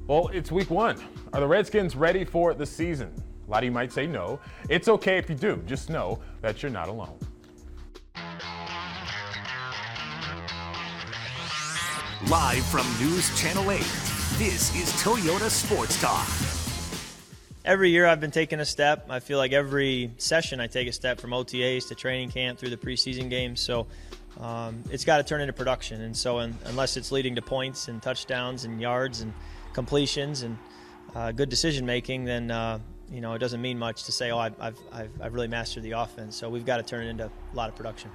Well, it's week one. Are the Redskins ready for the season? A lot of you might say no. It's okay if you do. Just know that you're not alone. Live from News Channel 8, this is Toyota Sports Talk. Every year I've been taking a step. I feel like every session I take a step, from OTAs to training camp through the preseason games. So it's got to turn into production. And so unless it's leading to points and touchdowns and yards and completions and good decision making, then it doesn't mean much to say, I've really mastered the offense. So we've got to turn it into a lot of production.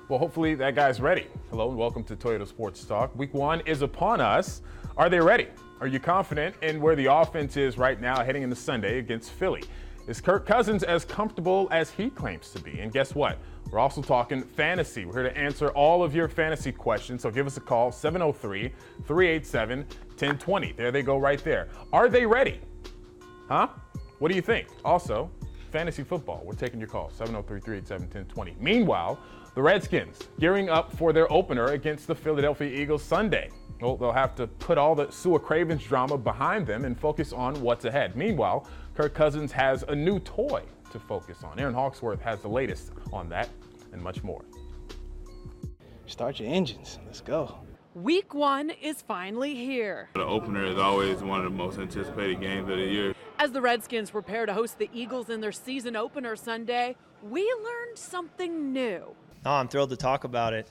Well, hopefully that guy's ready. Hello and welcome to Toyota Sports Talk. Week one is upon us. Are they ready? Are you confident in where the offense is right now heading into Sunday against Philly? Is Kirk Cousins as comfortable as he claims to be? And guess what? We're also talking fantasy. We're here to answer all of your fantasy questions, so give us a call, 703-387-1020. There they go right there. Are they ready? Huh? What do you think? Also, fantasy football. We're taking your call, 703-387-1020. Meanwhile, the Redskins gearing up for their opener against the Philadelphia Eagles Sunday. Well, they'll have to put all the Sua Cravens drama behind them and focus on what's ahead. Meanwhile, Kirk Cousins has a new toy to focus on. Aaron Hawksworth has the latest on that and much more. Start your engines. Let's go. Week one is finally here. The opener is always one of the most anticipated games of the year. As the Redskins prepare to host the Eagles in their season opener Sunday, we learned something new. Oh, I'm thrilled to talk about it.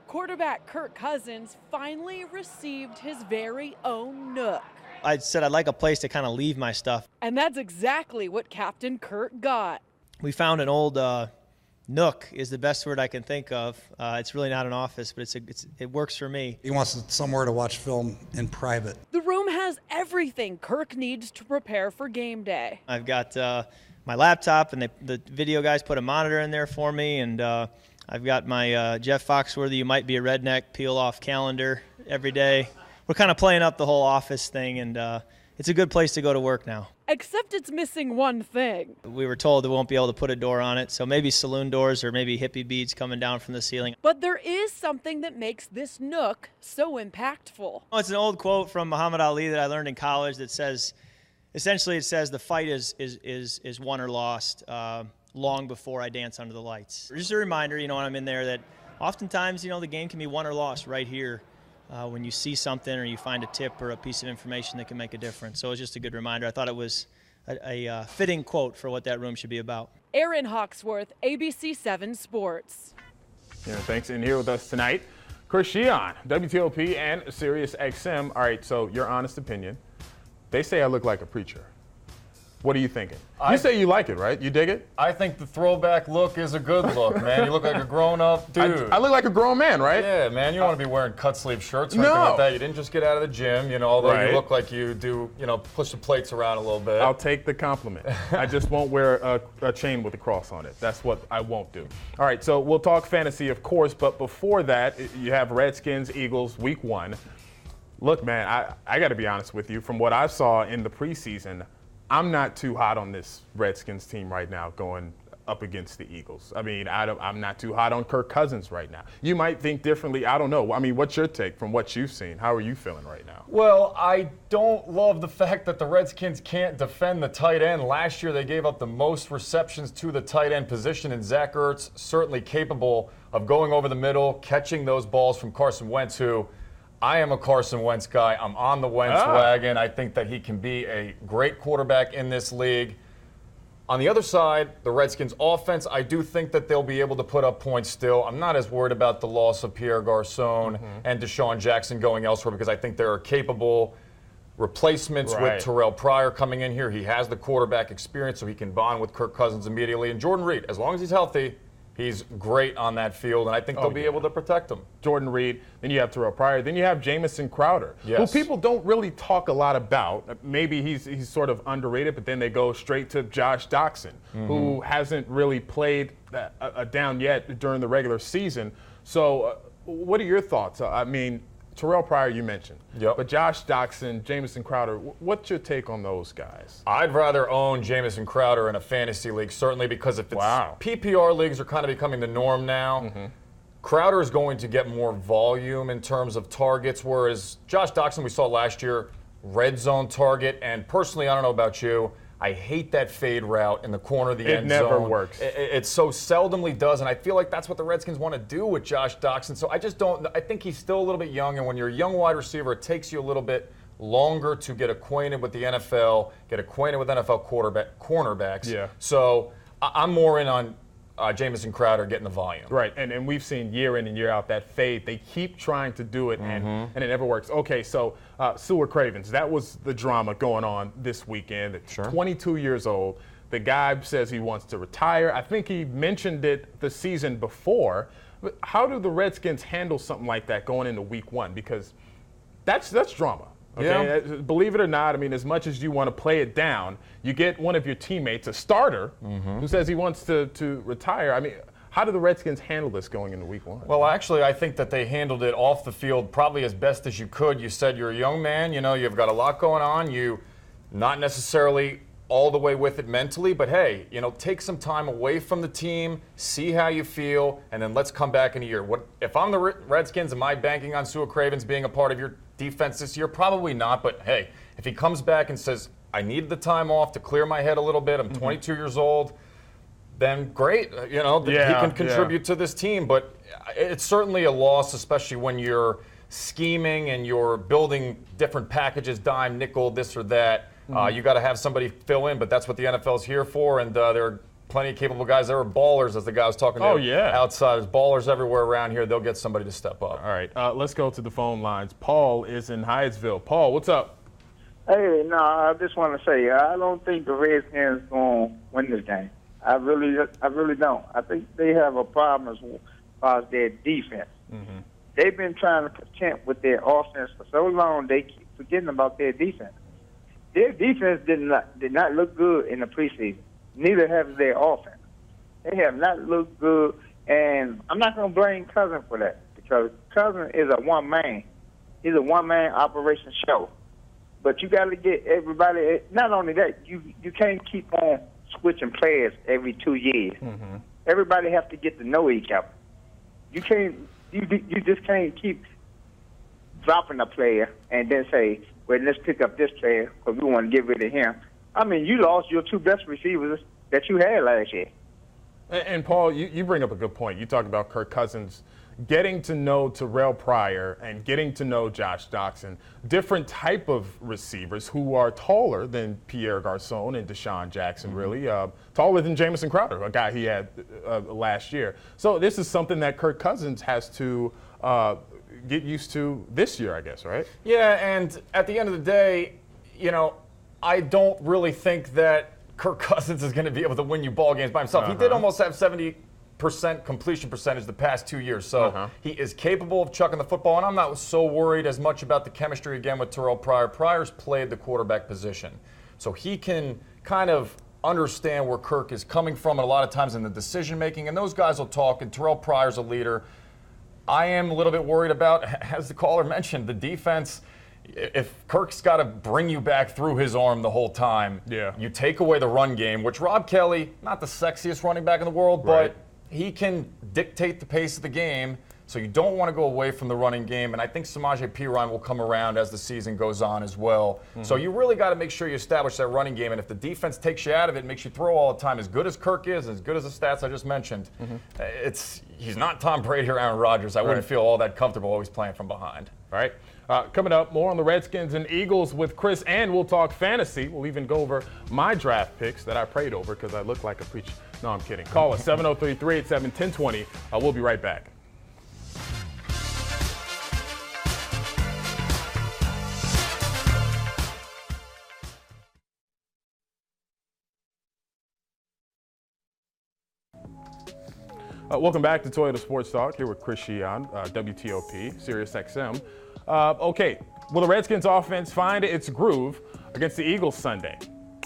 Quarterback Kirk Cousins finally received his very own nook. I said I'd like a place to kind of leave my stuff. And that's exactly what Captain Kirk got. We found an old nook is the best word I can think of. It's really not an office, but it works for me. He wants somewhere to watch film in private. The room has everything Kirk needs to prepare for game day. I've got my laptop, and the video guys put a monitor in there for me, and I've got my Jeff Foxworthy, You Might Be a Redneck, peel-off calendar every day. We're kind of playing up the whole office thing, and it's a good place to go to work now. Except it's missing one thing. We were told we won't be able to put a door on it, so maybe saloon doors or maybe hippie beads coming down from the ceiling. But there is something that makes this nook so impactful. It's an old quote from Muhammad Ali that I learned in college that says, essentially it says, the fight is won or lost long before I dance under the lights. Just a reminder, when I'm in there, that oftentimes, the game can be won or lost right here. When you see something or you find a tip or a piece of information that can make a difference. So it's just a good reminder. I thought it was a fitting quote for what that room should be about. Aaron Hawksworth, ABC 7 Sports. Yeah, thanks. And here with us tonight, Cichon, WTOP and Sirius XM. All right, so your honest opinion. They say I look like a preacher. What are you thinking? You say you like it, right? You dig it? I think the throwback look is a good look, man. You look like a grown-up dude. I look like a grown man, right? Yeah, man. You don't want to be wearing cut-sleeve shirts or anything like that. You didn't just get out of the gym, although you look like you do, push the plates around a little bit. I'll take the compliment. I just won't wear a chain with a cross on it. That's what I won't do. All right, so we'll talk fantasy, of course, but before that, you have Redskins, Eagles, week one. Look, man, I got to be honest with you. From what I saw in the preseason, I'm not too hot on this Redskins team right now going up against the Eagles. I mean, I'm not too hot on Kirk Cousins right now. You might think differently. I don't know. I mean, what's your take from what you've seen? How are you feeling right now? Well, I don't love the fact that the Redskins can't defend the tight end. Last year, they gave up the most receptions to the tight end position, and Zach Ertz certainly capable of going over the middle, catching those balls from Carson Wentz, who I am a Carson Wentz guy. I'm on the Wentz wagon. I think that he can be a great quarterback in this league. On the other side, the Redskins offense, I do think that they'll be able to put up points still. I'm not as worried about the loss of Pierre Garçon and Deshaun Jackson going elsewhere, because I think there are capable replacements with Terrell Pryor coming in here. He has the quarterback experience, so he can bond with Kirk Cousins immediately. And Jordan Reed, as long as he's healthy, he's great on that field, and I think they'll be able to protect him. Jordan Reed, then you have Terrell Pryor, then you have Jamison Crowder, who people don't really talk a lot about. Maybe he's sort of underrated, but then they go straight to Josh Doctson, who hasn't really played down yet during the regular season. So what are your thoughts? I mean, Terrell Pryor you mentioned, but Josh Doctson, Jamison Crowder, what's your take on those guys? I'd rather own Jamison Crowder in a fantasy league, certainly, because if it's PPR leagues are kind of becoming the norm now, Crowder is going to get more volume in terms of targets, whereas Josh Doctson, we saw last year, red zone target. And personally, I don't know about you, I hate that fade route in the corner of the end zone. It never works. It so seldomly does, and I feel like that's what the Redskins want to do with Josh Doctson. So I think he's still a little bit young, and when you're a young wide receiver, it takes you a little bit longer to get acquainted with the NFL, get acquainted with NFL cornerbacks. Yeah. So I'm more in on Jamison Crowder getting the volume. Right, and we've seen year in and year out that fade. They keep trying to do it, and it never works. Okay, so Stewart Cravens, that was the drama going on this weekend. Sure. 22 years old. The guy says he wants to retire. I think he mentioned it the season before. But how do the Redskins handle something like that going into week one? Because that's drama. Okay, Yeah. Believe it or not, I mean, as much as you want to play it down, you get one of your teammates, a starter, who says he wants to retire. I mean, how do the Redskins handle this going into week one? Well, actually, I think that they handled it off the field probably as best as you could. You said you're a young man, you've got a lot going on. You not necessarily all the way with it mentally, but hey, take some time away from the team, see how you feel, and then let's come back in a year. If I'm the Redskins, am I banking on Stewart Cravens being a part of your defense this year? Probably not, but hey, if he comes back and says, I need the time off to clear my head a little bit, I'm 22 years old, then great, he can contribute to this team. But it's certainly a loss, especially when you're scheming and you're building different packages, dime, nickel, this or that. You got to have somebody fill in, but that's what the NFL's here for, and there are plenty of capable guys. There are ballers, as the guy was talking to outside. There's ballers everywhere around here. They'll get somebody to step up. All right, let's go to the phone lines. Paul is in Hyattsville. Paul, what's up? Hey, no, I just want to say I don't think the Redskins going to win this game. I really don't. I think they have a problem as far as their defense. They've been trying to contend with their offense for so long, they keep forgetting about their defense. Their defense did not look good in the preseason. Neither has their offense. They have not looked good, and I'm not going to blame Cousins for that because Cousins is a one-man. He's a one-man operation show. But you got to get everybody. Not only that, you can't keep on switching players every 2 years. Everybody has to get to know each other. You can't. You just can't keep dropping a player and then say, well, let's pick up this player because we want to get rid of him. I mean, you lost your two best receivers that you had last year. And Paul, you bring up a good point. You talk about Kirk Cousins getting to know Terrell Pryor and getting to know Josh Doctson, different type of receivers who are taller than Pierre Garçon and Deshaun Jackson, really, taller than Jamison Crowder, a guy he had last year. So this is something that Kirk Cousins has to get used to this year, I guess, right? Yeah, and at the end of the day, I don't really think that Kirk Cousins is going to be able to win you ball games by himself. He did almost have 70% completion percentage the past 2 years, so he is capable of chucking the football, and I'm not so worried as much about the chemistry again with Terrell Pryor. Pryor's played the quarterback position, so he can kind of understand where Kirk is coming from, and a lot of times in the decision-making, and those guys will talk, and Terrell Pryor's a leader. I am a little bit worried about, as the caller mentioned, the defense. If Kirk's got to bring you back through his arm the whole time, you take away the run game, which Rob Kelly, not the sexiest running back in the world, but he can dictate the pace of the game, so you don't want to go away from the running game, and I think Samaje Perine will come around as the season goes on as well. So you really got to make sure you establish that running game, and if the defense takes you out of it, makes you throw all the time, as good as Kirk is, as good as the stats I just mentioned, he's not Tom Brady or Aaron Rodgers. I wouldn't feel all that comfortable always playing from behind. All right. Coming up, more on the Redskins and Eagles with Chris, and we'll talk fantasy. We'll even go over my draft picks that I prayed over because I look like a preacher. No, I'm kidding. Call us 703-387-1020. We'll be right back. Welcome back to Toyota Sports Talk here with Chris Cichon, WTOP, Sirius XM. Okay, will the Redskins offense find its groove against the Eagles Sunday?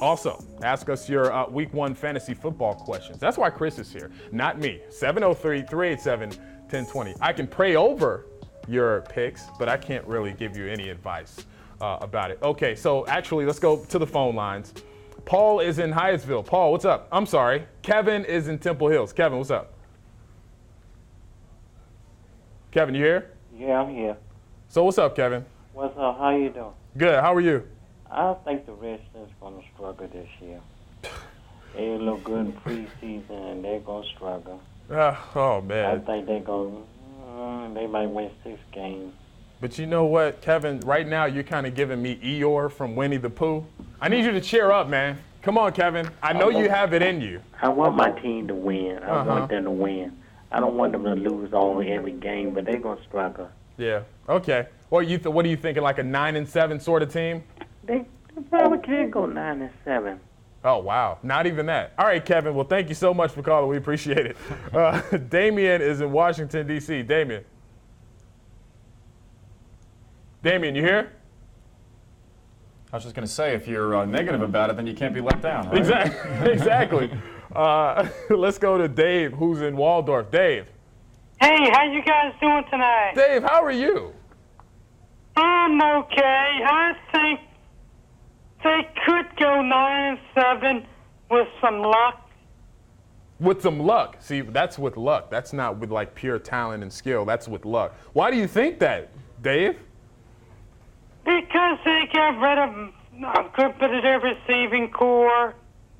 Also, ask us your Week 1 fantasy football questions. That's why Chris is here, not me. 703-387-1020. I can pray over your picks, but I can't really give you any advice about it. Okay, so actually, let's go to the phone lines. Paul is in Hyattsville. Paul, what's up? I'm sorry. Kevin is in Temple Hills. Kevin, what's up? Kevin, you here? Yeah, I'm here. So what's up, Kevin? What's up? How you doing? Good. How are you? I think the Redskins are going to struggle this year. They look good in preseason, and they're going to struggle. Oh, man. I think they're going they might win 6 games. But you know what, Kevin? Right now, you're kind of giving me Eeyore from Winnie the Pooh. I need you to cheer up, man. Come on, Kevin. I know you have it in you. I want my team to win. I want them to win. I don't want them to lose every game, but they're going to struggle. Yeah. Okay. Well, what are you thinking, like a 9-7 sort of team? They probably can go 9-7. Oh, wow. Not even that. All right, Kevin. Well, thank you so much for calling. We appreciate it. Damien is in Washington, D.C. Damien, you here? I was just going to say, if you're negative about it, then you can't be let down. Right? Exactly. Let's go to Dave, who's in Waldorf. Dave. Hey, how you guys doing tonight? Dave, how are you? I'm okay. I think they could go 9-7 with some luck. With some luck. See, that's with luck. That's not with like pure talent and skill. That's with luck. Why do you think that, Dave? Because they got rid of a good bit of their receiving core.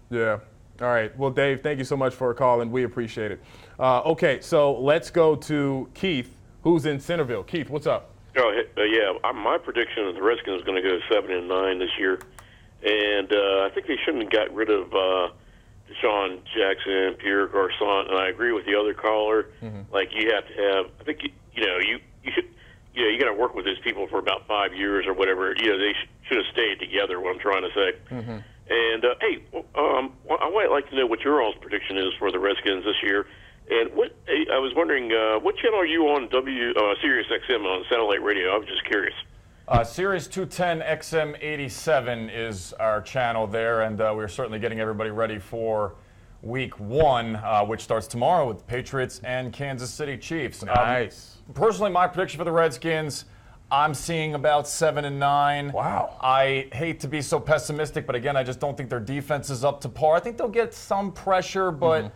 Yeah. All right. Well, Dave, thank you so much for calling. We appreciate it. Okay, so let's go to Keith, who's in Centerville. Keith, what's up? Oh, yeah. My prediction is the Redskins are going to go 7-9 this year, and I think they shouldn't have got rid of Cichon, Jackson, Pierre Garcon, and I agree with the other caller. Like you have to have. I think you should. Yeah, you got to work with these people for about 5 years or whatever. They should have stayed together. What I'm trying to say. And hey, I might like to know what your all's prediction is for the Redskins this year. And I was wondering, what channel are you on? Sirius XM on satellite radio? I was just curious. Sirius 210 XM 87 is our channel there, and we're certainly getting everybody ready for Week 1, which starts tomorrow with the Patriots and Kansas City Chiefs. Nice. Personally, my prediction for the Redskins, I'm seeing about 7-9. Wow. I hate to be so pessimistic, but again, I just don't think their defense is up to par. I think they'll get some pressure, but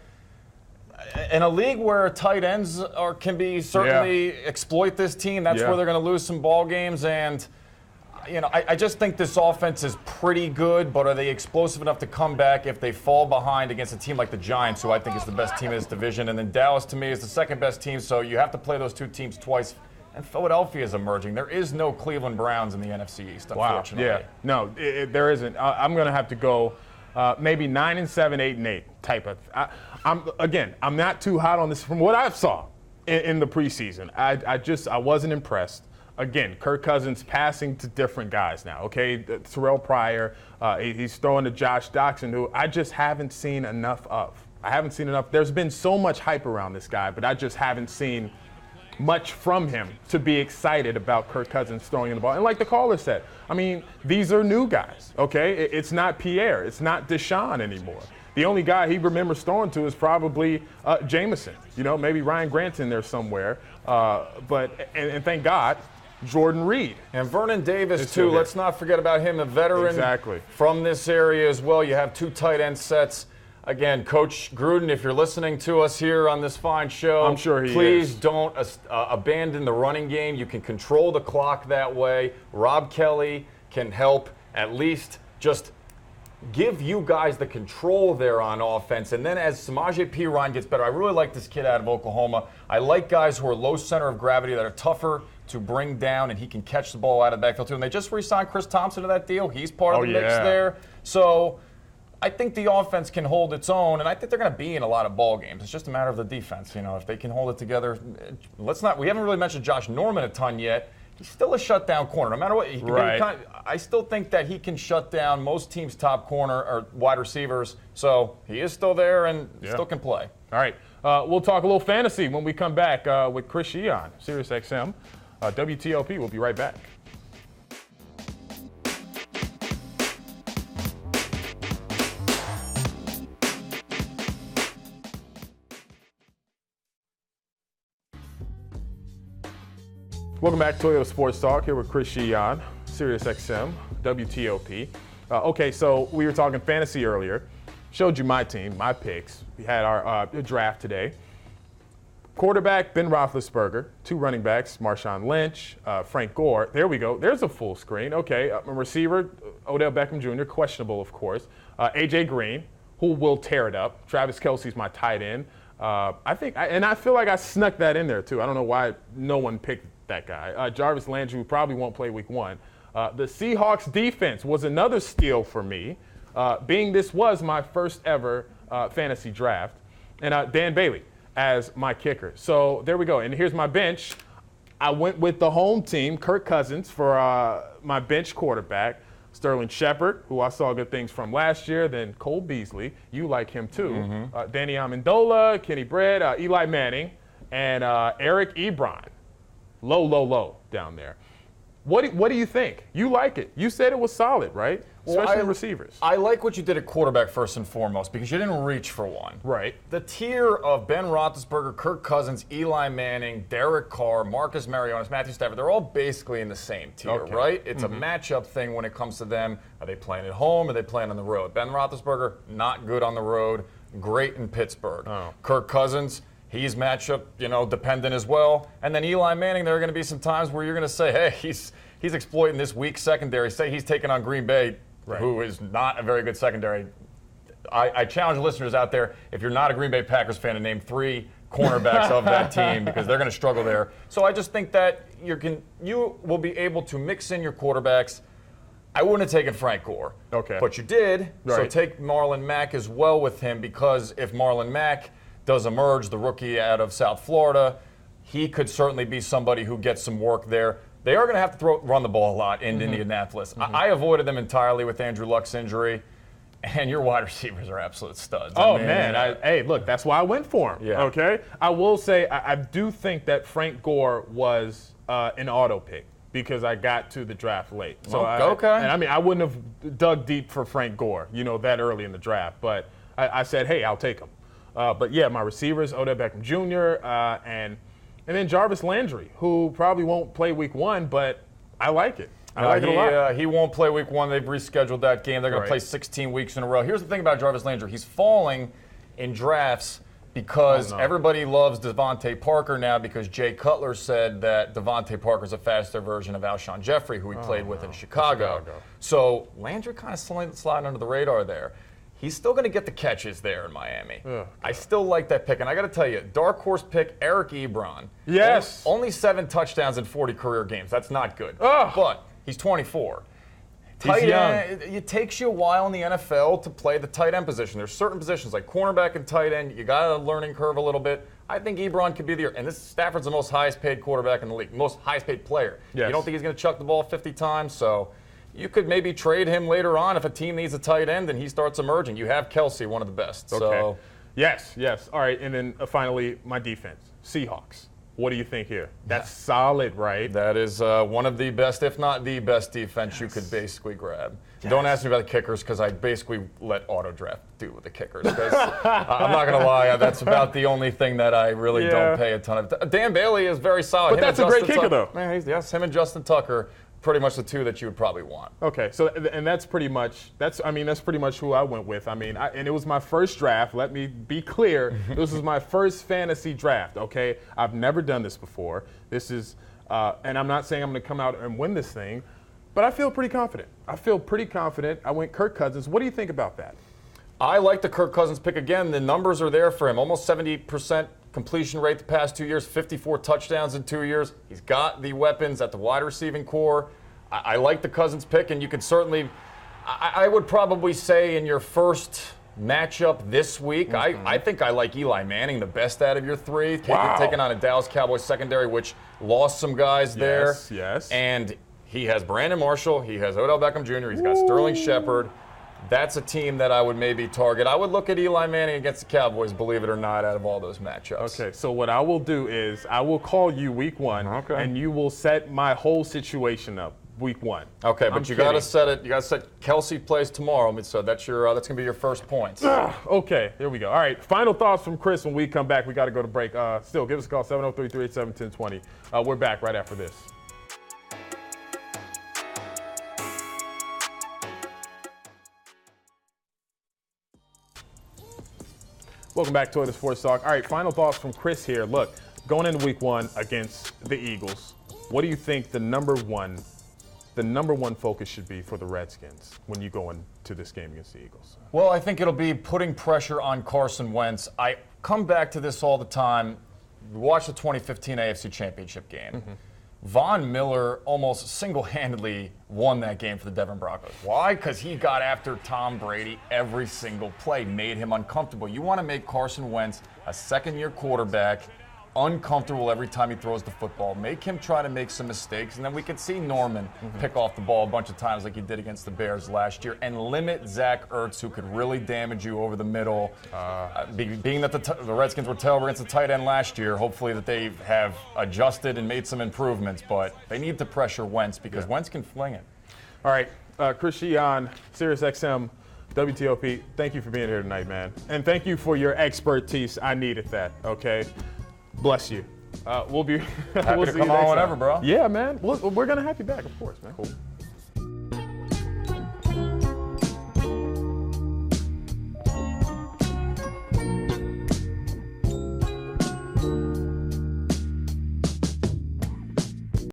in a league where tight ends can be certainly exploit this team, that's where they're going to lose some ball games. And I just think this offense is pretty good, but are they explosive enough to come back if they fall behind against a team like the Giants, who I think is the best team in this division? And then Dallas, to me, is the second best team, so you have to play those two teams twice. And Philadelphia is emerging. There is no Cleveland Browns in the NFC East, unfortunately. Wow. Yeah. No, there isn't. I'm going to have to go maybe 9-7, 8-8 type of. I'm not too hot on this from what I saw in the preseason. I wasn't impressed. Again, Kirk Cousins passing to different guys now, okay? Terrell Pryor, he's throwing to Josh Doxson, who I just haven't seen enough of. I haven't seen enough. There's been so much hype around this guy, but I just haven't seen much from him to be excited about Kirk Cousins throwing the ball. And like the caller said, I mean, these are new guys, okay? It's not Pierre. It's not Deshaun anymore. The only guy he remembers throwing to is probably Jameson. Maybe Ryan Grant's in there somewhere. But thank God, Jordan Reed. And Vernon Davis, too. Let's not forget about him, a veteran from this area as well. You have 2 tight end sets. Again, Coach Gruden, if you're listening to us here on this fine show, I'm sure he please don't abandon the running game. You can control the clock that way. Rob Kelly can help at least just give you guys the control there on offense. And then as Samaje Perine gets better, I really like this kid out of Oklahoma. I like guys who are low center of gravity that are tougher to bring down, and he can catch the ball out of the backfield too. And they just re-signed Chris Thompson to that deal. He's part of the mix there. So I think the offense can hold its own, and I think they're going to be in a lot of ball games. It's just a matter of the defense. If they can hold it together. We haven't really mentioned Josh Norman a ton yet. He's still a shutdown corner. No matter what, I still think that he can shut down most teams' top corner or wide receivers. So he is still there and still can play. All right. We'll talk a little fantasy when we come back with Chris Cichon, Sirius XM. WTLP. We'll be right back. Welcome back to Toyota Sports Talk here with Chris Cichon, Sirius XM, WTOP. Okay, so we were talking fantasy earlier. Showed you my team, my picks. We had our draft today. Quarterback, Ben Roethlisberger. 2 running backs, Marshawn Lynch, Frank Gore. There we go. There's a full screen. Okay. Receiver, Odell Beckham Jr., questionable, of course. A.J. Green, who will tear it up. Travis Kelce's my tight end. I feel like I snuck that in there, too. I don't know why no one picked that guy. Jarvis Landry, who probably won't play week 1. The Seahawks defense was another steal for me, being this was my first ever fantasy draft. And Dan Bailey as my kicker. So there we go. And here's my bench. I went with the home team, Kirk Cousins, for my bench quarterback. Sterling Shepard, who I saw good things from last year. Then Cole Beasley. You like him too. Mm-hmm. Danny Amendola, Kenny Bredd, Eli Manning, and Eric Ebron. Low down there. What do you think? You like it. You said it was solid, right? Especially receivers. I like what you did at quarterback first and foremost because you didn't reach for one. Right. The tier of Ben Roethlisberger, Kirk Cousins, Eli Manning, Derek Carr, Marcus Mariota, Matthew Stafford, they're all basically in the same tier, right? It's a matchup thing when it comes to them. Are they playing at home? Are they playing on the road? Ben Roethlisberger, not good on the road, great in Pittsburgh. Kirk Cousins, he's matchup, dependent as well. And then Eli Manning, there are going to be some times where you're going to say, hey, he's exploiting this weak secondary. Say he's taking on Green Bay, who is not a very good secondary. I challenge listeners out there, if you're not a Green Bay Packers fan, to name 3 cornerbacks of that team because they're going to struggle there. So I just think that you will be able to mix in your quarterbacks. I wouldn't have taken Frank Gore. Okay. But you did. Right. So take Marlon Mack as well with him because if Marlon Mack does emerge, the rookie out of South Florida, he could certainly be somebody who gets some work there. They are going to have to run the ball a lot in Indianapolis. I avoided them entirely with Andrew Luck's injury, and your wide receivers are absolute studs. Hey, look, that's why I went for him. Yeah. Okay? I will say I do think that Frank Gore was an auto pick because I got to the draft late. So I wouldn't have dug deep for Frank Gore, that early in the draft. But I said, hey, I'll take him. But yeah, my receivers, Odell Beckham Jr. And then Jarvis Landry, who probably won't play week 1, but I like it. I like it a lot. He won't play week 1. They've rescheduled that game. They're going to play 16 weeks in a row. Here's the thing about Jarvis Landry. He's falling in drafts because everybody loves Devontae Parker now because Jay Cutler said that Devontae Parker's a faster version of Alshon Jeffrey, who he played with in Chicago. So Landry kind of sliding under the radar there. He's still going to get the catches there in Miami. I still like that pick. And I got to tell you, dark horse pick, Eric Ebron. Yes. Only 7 touchdowns in 40 career games. That's not good. But he's 24. He's young. It takes you a while in the NFL to play the tight end position. There's certain positions like cornerback and tight end. You got a learning curve a little bit. I think Ebron could be there. And Stafford's the most highest paid quarterback in the league, most highest paid player. Yes. You don't think he's going to chuck the ball 50 times? So you could maybe trade him later on if a team needs a tight end and he starts emerging. You have Kelce, one of the best. Okay. So Yes. All right, and then finally, my defense, Seahawks. What do you think here? That's solid, right? That is one of the best, if not the best defense you could basically grab. Don't ask me about the kickers because I basically let auto draft do with the kickers. Because I'm not going to lie, that's about the only thing that I really don't pay a ton of. Dan Bailey is very solid. But that's a great kicker, though. Yes, him and Justin Tucker. Pretty much the 2 that you would probably want. Okay, so and that's pretty much who I went with. And it was my first draft. Let me be clear. This was my first fantasy draft. Okay, I've never done this before. This is, and I'm not saying I'm going to come out and win this thing, but I feel pretty confident. I went Kirk Cousins. What do you think about that? I like the Kirk Cousins pick again. The numbers are there for him. Almost 70% completion rate the past 2 years, 54 touchdowns in 2 years. He's got the weapons at the wide receiving core. I like the Cousins pick, and you could certainly, I would probably say in your first matchup this week, I think I like Eli Manning the best out of your 3. Taking on a Dallas Cowboys secondary, which lost some guys there. Yes. And he has Brandon Marshall. He has Odell Beckham Jr. He's got Sterling Shepard. That's a team that I would maybe target. I would look at Eli Manning against the Cowboys, believe it or not, out of all those matchups. Okay, so what I will do is I will call you week 1, and you will set my whole situation up week 1. Okay, but you got to set it. You got to set Kelce plays tomorrow. So that's going to be your first points. Okay, here we go. All right, final thoughts from Chris when we come back. We got to go to break. Still, give us a call, 703-387-1020. We're back right after this. Welcome back to the Sports Talk. All right, final thoughts from Chris here. Look, going into week 1 against the Eagles, what do you think the number one focus should be for the Redskins when you go into this game against the Eagles? Well, I think it'll be putting pressure on Carson Wentz. I come back to this all the time. Watch the 2015 AFC Championship game. Mm-hmm. Von Miller almost single-handedly won that game for the Denver Broncos. Why? Because he got after Tom Brady every single play, made him uncomfortable. You want to make Carson Wentz, a second-year quarterback, uncomfortable every time he throws the football. Make him try to make some mistakes, and then we could see Norman pick off the ball a bunch of times like he did against the Bears last year, and limit Zach Ertz, who could really damage you over the middle. Being that the Redskins were terrible against the tight end last year, hopefully that they have adjusted and made some improvements, but they need to pressure Wentz because Wentz can fling it. All right, Chris Cichon, SiriusXM, WTOP, thank you for being here tonight, man. And thank you for your expertise. I needed that, okay? Bless you. We'll be Happy to come on whenever, bro. Yeah, man. We're going to have you back, of course, man. Cool.